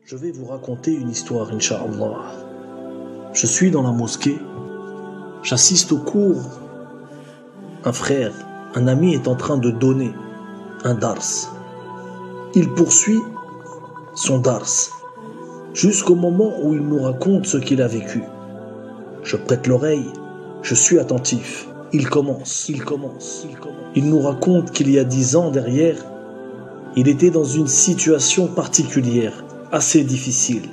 Je vais vous raconter une histoire, Inch'Allah. Je suis dans la mosquée, j'assiste au cours. Un frère, un ami est en train de donner un dars. Il poursuit son dars jusqu'au moment où il nous raconte ce qu'il a vécu. Je prête l'oreille, je suis attentif. Il commence. Il nous raconte qu'il y a 10 ans derrière, il était dans une situation particulière, assez difficile.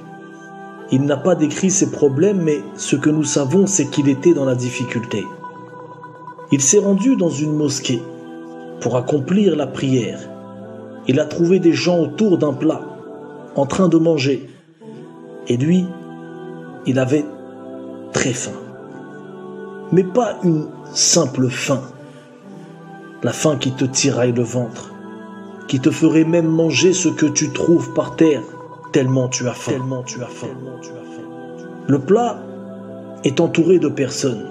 Il n'a pas décrit ses problèmes, mais ce que nous savons, c'est qu'il était dans la difficulté. Il s'est rendu dans une mosquée pour accomplir la prière. Il a trouvé des gens autour d'un plat, en train de manger. Et lui, il avait très faim. Mais pas une simple faim. La faim qui te tiraille le ventre, qui te ferait même manger ce que tu trouves par terre, tellement tu as faim. Le plat est entouré de personnes.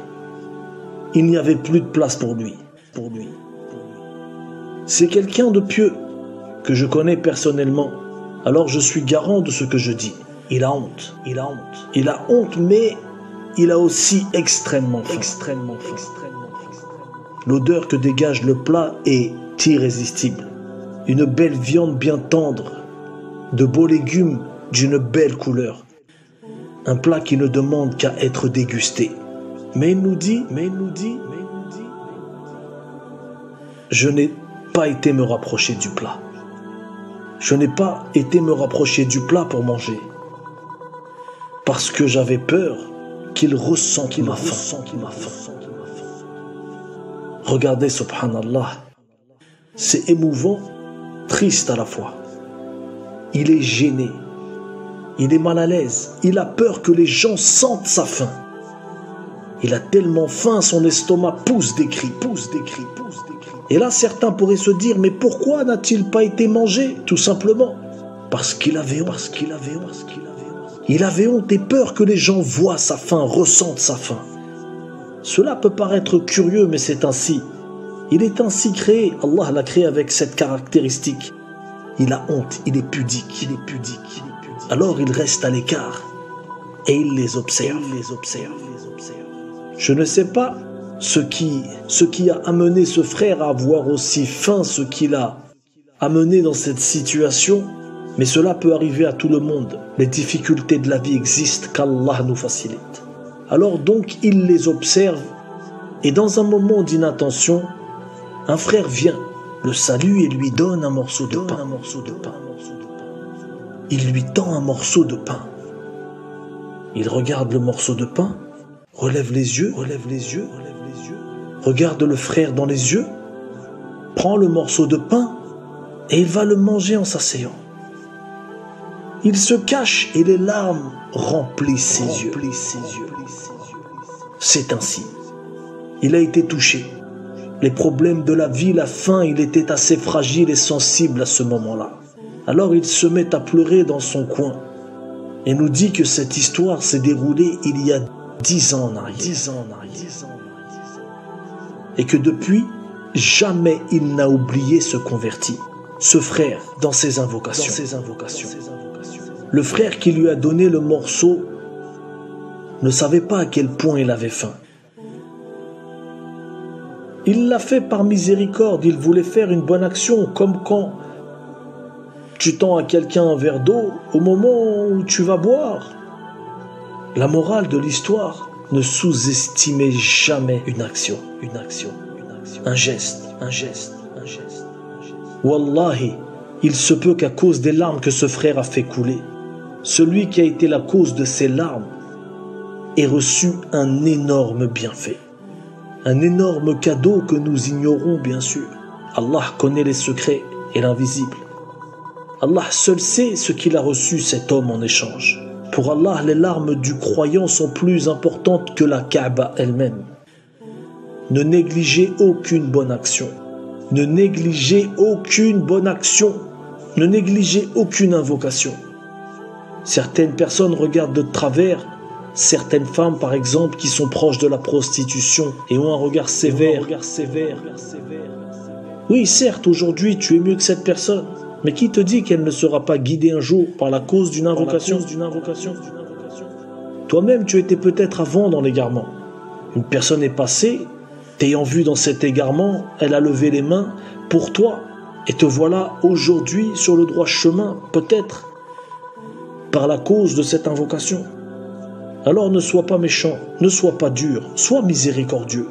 Il n'y avait plus de place pour lui. C'est quelqu'un de pieux que je connais personnellement, alors je suis garant de ce que je dis. Il a honte, mais il a aussi extrêmement faim. L'odeur que dégage le plat est irrésistible. Une belle viande bien tendre, de beaux légumes d'une belle couleur. Un plat qui ne demande qu'à être dégusté. Mais il nous dit, je n'ai pas été me rapprocher du plat. Je n'ai pas été me rapprocher du plat pour manger. Parce que j'avais peur qu'il ressent ma faim. Regardez, subhanallah, c'est émouvant, triste à la fois. Il est gêné, il est mal à l'aise, il a peur que les gens sentent sa faim. Il a tellement faim, son estomac pousse des cris. Et là, certains pourraient se dire, mais pourquoi n'a-t-il pas été mangé? Tout simplement, parce qu'il avait honte. Il avait honte et peur que les gens voient sa faim, ressentent sa faim. Cela peut paraître curieux, mais c'est ainsi. Il est ainsi créé. Allah l'a créé avec cette caractéristique. Il a honte, il est pudique. Alors il reste à l'écart et il les observe. Je ne sais pas ce qui a amené ce frère à avoir aussi faim, ce qui l'a amené dans cette situation, mais cela peut arriver à tout le monde. Les difficultés de la vie existent, qu'Allah nous facilite. Alors donc il les observe et dans un moment d'inattention, un frère vient, le salue et lui donne un morceau de pain. Il lui tend un morceau de pain. Il regarde le morceau de pain, relève les yeux, regarde le frère dans les yeux, prend le morceau de pain et il va le manger en s'asseyant. Il se cache et les larmes remplissent ses yeux. C'est ainsi. Il a été touché. Les problèmes de la vie, la faim, il était assez fragile et sensible à ce moment-là. Alors il se met à pleurer dans son coin et nous dit que cette histoire s'est déroulée il y a 10 ans en arrière. Et que depuis, jamais il n'a oublié ce converti, ce frère, dans ses invocations. Le frère qui lui a donné le morceau ne savait pas à quel point il avait faim. Il l'a fait par miséricorde, il voulait faire une bonne action, comme quand tu tends à quelqu'un un verre d'eau au moment où tu vas boire. La morale de l'histoire, ne sous-estimez jamais une action, un geste. Wallahi, il se peut qu'à cause des larmes que ce frère a fait couler, celui qui a été la cause de ces larmes ait reçu un énorme bienfait. Un énorme cadeau que nous ignorons bien sûr. Allah connaît les secrets et l'invisible. Allah seul sait ce qu'il a reçu cet homme en échange. Pour Allah, les larmes du croyant sont plus importantes que la Kaaba elle-même. Ne négligez aucune bonne action. Ne négligez aucune invocation. Certaines personnes regardent de travers certaines femmes, par exemple, qui sont proches de la prostitution et ont un regard sévère. Oui, certes, aujourd'hui, tu es mieux que cette personne. Mais qui te dit qu'elle ne sera pas guidée un jour par la cause d'une invocation? Toi-même, tu étais peut-être avant dans l'égarement. Une personne est passée, t'ayant vu dans cet égarement, elle a levé les mains pour toi, et te voilà aujourd'hui sur le droit chemin, peut-être, par la cause de cette invocation. Alors ne sois pas méchant, ne sois pas dur, sois miséricordieux.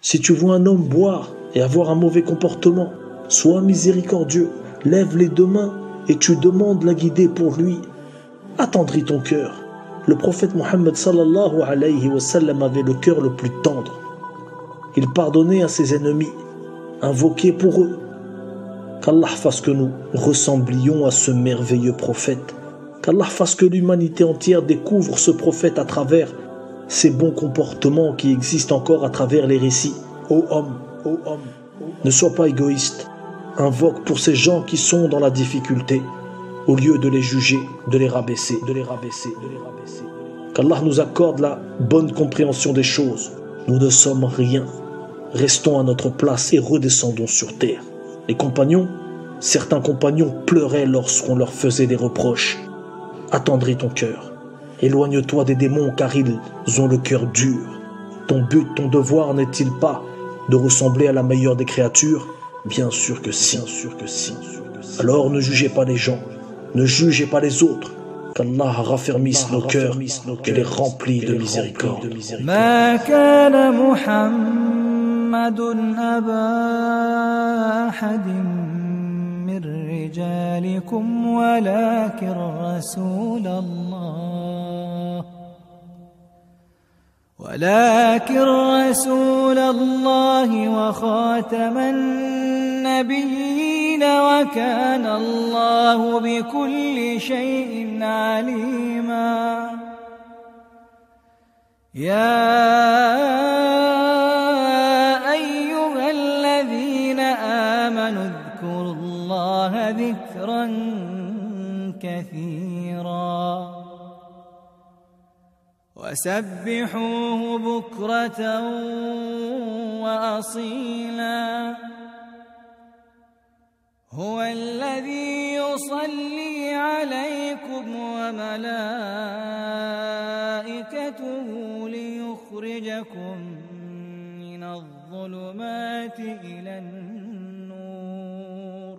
Si tu vois un homme boire et avoir un mauvais comportement, sois miséricordieux, lève les deux mains et tu demandes la guider pour lui. Attendris ton cœur. Le prophète Mohammed sallallahu alayhi wa sallam avait le cœur le plus tendre. Il pardonnait à ses ennemis, invoquait pour eux. Qu'Allah fasse que nous ressemblions à ce merveilleux prophète. Qu'Allah fasse que l'humanité entière découvre ce prophète à travers ces bons comportements qui existent encore à travers les récits. Ô homme, ne sois pas égoïste. Invoque pour ces gens qui sont dans la difficulté, au lieu de les juger, de les rabaisser. Qu'Allah nous accorde la bonne compréhension des choses. Nous ne sommes rien. Restons à notre place et redescendons sur terre. Les compagnons, certains compagnons pleuraient lorsqu'on leur faisait des reproches. Attendris ton cœur. Éloigne-toi des démons car ils ont le cœur dur. Ton but, ton devoir n'est-il pas de ressembler à la meilleure des créatures? Bien sûr que si. Alors ne jugez pas les gens, ne jugez pas les autres. Qu'Allah raffermisse nos cœurs et les remplit de miséricorde. ما كان محمد أبا أحد من رجالكم ولكن رسول الله وخاتم النبيين وكان الله بكل شيء عليما يا أيها الذين آمنوا اذكروا الله ذكرا كثيرا وسبحوه بكرة وأصيلا هو الذي يصلي عليكم وملائكته ليخرجكم من الظلمات إلى النور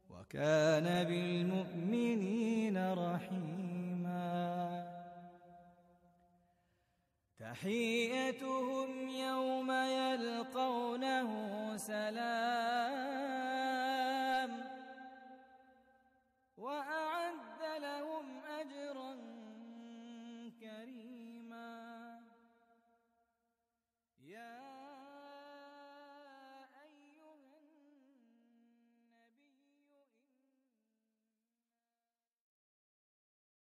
وكان بالمؤمنين رحيما تحيتهم يوم يلقونه سلام